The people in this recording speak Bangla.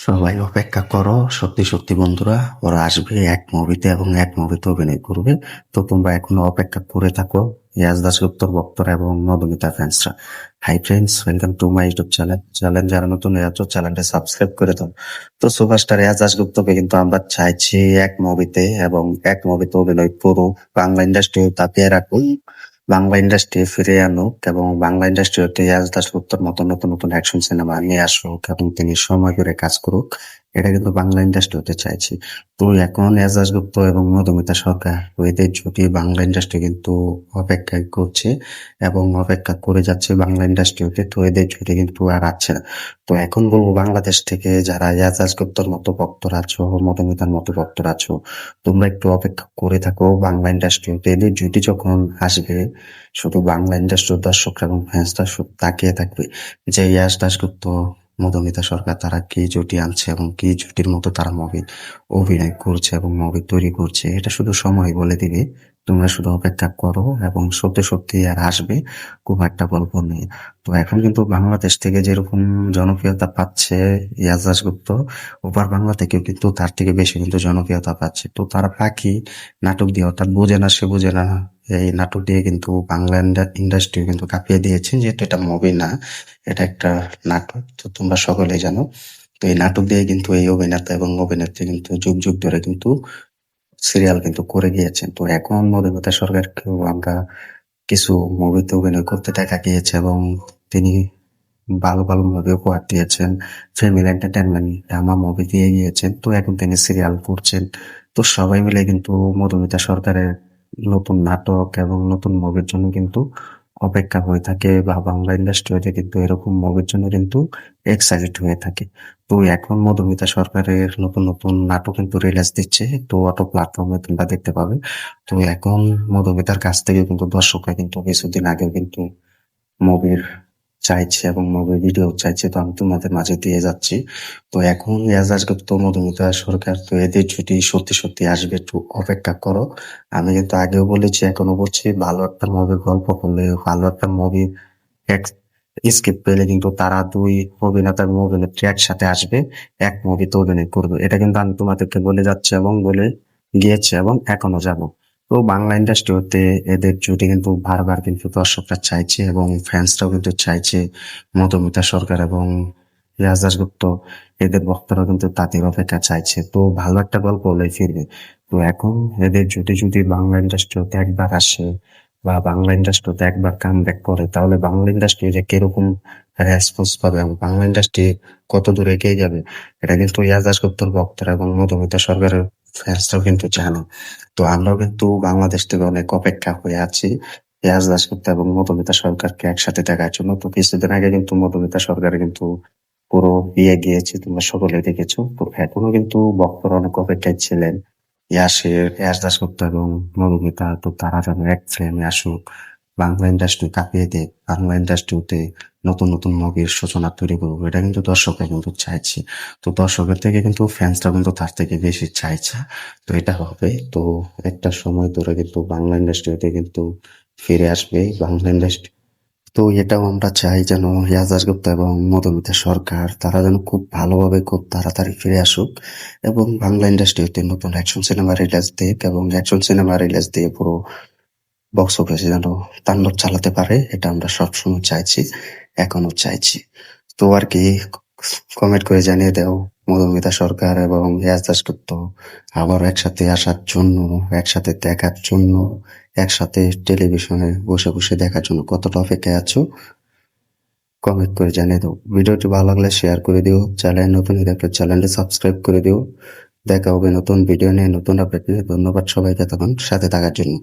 সবাই অপেক্ষা করো, সত্যি সত্যি বন্ধুরা, ওরা আসবে এক মুভিতে এবং এক মুভিতে অভিনয় করবে। তো তোমরা এখনো অপেক্ষা করে থাকো, ইয়াস দাশগুপ্তর ভক্তরা এবং মধুমিতা ফ্যান্সরা। Hi friends, welcome to my YouTube channel. যারা নতুন আছো চ্যানেলটা সাবস্ক্রাইব করে দাও। তো সুপারস্টার ইয়াস দাশগুপ্তকে কিন্তু আমরা চাইছি এক মুভিতে এবং এক মুভিতে অভিনয় করুক, বাংলা ইন্ডাস্ট্রি তাকিয়ে রাখুন, বাংলা ইন্ডাস্ট্রি ফিরে আনুক এবং বাংলা ইন্ডাস্ট্রিতে ইয়াস দাশগুপ্তর মতো নতুন নতুন অ্যাকশন সিনেমা নিয়ে আসুক এবং তিনি সময় করে কাজ করুক। এটা কিন্তু বাংলা ইন্ডাস্ট্রি হতে চাইছি। তো এখন ইয়াস দাশগুপ্ত এবং মধুমিতা সরকার এদের জুটি বাংলা ইন্ডাস্ট্রি কিন্তু অপেক্ষা করছে এবং অপেক্ষা করে যাচ্ছে বাংলা ইন্ডাস্ট্রি হতে। তো এদের জুটি কিন্তু আর আছে না। তো এখন বলবো, বাংলাদেশ থেকে যারা ইয়াস দাশগুপ্তর মতো ভক্তরা আছো, মধুমিতার মতো ভক্তরা আছো, তোমরা একটু অপেক্ষা করে থাকো বাংলা ইন্ডাস্ট্রিতে। এদের জুটি যখন আসবে, শুধু বাংলা ইন্ডাস্ট্রির দর্শকরা এবং ফ্যান্সরা শুধু তাকিয়ে থাকবে যে ইয়াশ দাশগুপ্ত, মধুমিতা সরকার তারা কি জুটি আনছে এবং কি জুটির মতো তারা মুভি অভিনয় করছে এবং মুভি তৈরি করছে। এটা শুধু সময় বলে দিবে। তোমরা শুধু অপেক্ষা করো এবং সত্যি সত্যি আর আসবে খুব একটা গল্প নিয়ে। তো এখন কিন্তু বাংলাদেশ থেকে যেরকম জনপ্রিয়তা পাচ্ছে ইয়াশ দাশগুপ্ত, ওপার বাংলা থেকেও কিন্তু তার থেকে বেশি কিন্তু জনপ্রিয়তা পাচ্ছে। তো তারা পাখি নাটক দিয়ে, অর্থাৎ বোঝে না সে বোঝে না, এই নাটক দিয়ে কিন্তু বাংলা ইন্ডাস্ট্রি কিন্তু কাঁপিয়ে দিয়েছে। যেহেতু এটা মুভি না, এটা একটা নাটক, তো তোমরা সকলেই জানো। তো এই নাটক দিয়ে কিন্তু এই অভিনেতা এবং অভিনেত্রী কিন্তু যুগ যুগ ধরে কিন্তু সিরিয়াল কিন্তু করে গিয়েছেন। তো এখন মধুমিতা সরকারকেও আমরা কিছু মুভিতে অভিনয় করতে দেখা গিয়েছে এবং তিনি ভালো ভালো মুভি উপহার দিয়েছেন। ফ্যামিলি এন্টারটেনমেন্ট ড্রামা মুভি দিয়ে গিয়েছেন। তো এখন তিনি সিরিয়াল করছেন। তো সবাই মিলে কিন্তু মধুমিতা সরকারের নতুন নাটক এবং নতুন মুভির জন্য কিন্তু অপেক্ষা হয়ে থাকে, বা বাংলা ইন্ডাস্ট্রিতে কিন্তু এরকম মুভির জন্য কিন্তু এক্সাইটেড হয়ে থাকে। তো এখন মধুমিতা সরকারের নতুন নতুন নাটক কিন্তু রিলিজ দিচ্ছে। তো অটো প্ল্যাটফর্মে তোমরা দেখতে পাবে। তো এখন মধুমিতার কাছ থেকে কিন্তু দর্শকরা কিন্তু কিছুদিন আগেও কিন্তু মুভির চাইছে এবং মুভির ভিডিও চাইছে। তো আমি তোমাদের মাঝে দিয়ে যাচ্ছি। তো এখন ইয়াস দাশগুপ্ত, মধুমিতা সরকার, তো এদের জুটি সত্যি সত্যি আসবে, একটু অপেক্ষা করো। আমি কিন্তু আগেও বলেছি, এখনো বলছি, ভালো একটা মুভির গল্প করলে, ভালো একটা মুভি স্ক্রিপ্ট পেলে কিন্তু তারা দুই অভিনেতা এবং অভিনেত্রী একসাথে আসবে, এক মুভিতে অভিনয় করবে। এটা কিন্তু আমি তোমাদেরকে বলে যাচ্ছি এবং বলে গিয়েছে এবং এখনো যাবো। তো বাংলা ইন্ডাস্ট্রি হতে এদের জুটি কিন্তু বারবার কিন্তু দর্শকরা চাইছে এবং ফ্যান্সরাও কিন্তু চাইছে মধুমিতা সরকার এবং ইয়াস দাশগুপ্ত, এদের ভক্তরা কিন্তু তাদের অপেক্ষা চাইছে। তো ভালো একটা গল্প হলে ফিরবে। তো এখন এদের জুটি যদি বাংলা ইন্ডাস্ট্রি হতে একবার আসে বা বাংলা ইন্ডাস্ট্রিতে একবার কাম ব্যাক করে, তাহলে বাংলা ইন্ডাস্ট্রি যে কিরকম রেসপন্স পাবে এবং বাংলা ইন্ডাস্ট্রি কত দূর এগিয়ে যাবে, এটা কিন্তু ইয়াস দাশগুপ্তর ভক্তরা এবং মধুমিতা সরকারের ফ্যান্সরাও কিন্তু জানে। তো আমরাও কিন্তু বাংলাদেশ থেকে অনেক অপেক্ষা হয়ে আছি ইয়াস দাশগুপ্ত এবং মধুমিতা সরকারকে একসাথে দেখার জন্য। তো কিছুদিন আগে কিন্তু মধুমিতা সরকার কিন্তু পুরো বিয়ে গিয়েছে, তোমরা সকলে দেখেছো। তো এখনো কিন্তু ভক্তরা অনেক অপেক্ষায় ছিলেন ইয়াস দাশগুপ্ত এবং মধুমিতা, তো তারা যেন এক ফ্রেমে আসুক, বাংলা ইন্ডাস্ট্রি কাঁপিয়ে দেয়, বাংলা ইন্ডাস্ট্রিতে নতুন নতুন মুভির সূচনা তৈরি করবো। এটা কিন্তু দর্শকরা কিন্তু চাইছে। তো দর্শকের থেকে কিন্তু ফ্যান্সরা কিন্তু তার থেকে বেশি চাইছে। তো এটা হবে। তো একটা সময় ধরে কিন্তু বাংলা ইন্ডাস্ট্রিতে কিন্তু ফিরে আসবে বাংলা ইন্ডাস্ট্রি। তো এটাও আমরা চাই যেন ইয়াস দাশগুপ্ত এবং মধুমিতা সরকার তারা যেন খুব ভালোভাবে খুব তাড়াতাড়ি ফিরে আসুক এবং বাংলা ইন্ডাস্ট্রিতে নতুন অ্যাকশন সিনেমা রিলিজ দিক এবং অ্যাকশন সিনেমা রিলিজ দিয়ে পুরো বক্স অফিসে যেন তাণ্ডব চালাতে পারে। এটা আমরা সবসময় চাইছি, এখনো চাইছি। তো আর কি, কমেন্ট করে জানিয়ে দাও মধুমিতা সরকার এবং ইয়াস দাশগুপ্ত আবার একসাথে আসার জন্য, একসাথে দেখার জন্য, একসাথে টেলিভিশনে বসে বসে দেখার জন্য কতটা অপেক্ষায় আছো, কমেন্ট করে জানিয়ে দাও। ভিডিওটি ভালো লাগলে শেয়ার করে দিও, চ্যানেল নতুন হলে চ্যানেলটি সাবস্ক্রাইব করে দিও। দেখা হবে নতুন ভিডিও নিয়ে, নতুন আপডেট নিয়ে। ধন্যবাদ সবাইকে তখন সাথে থাকার জন্য।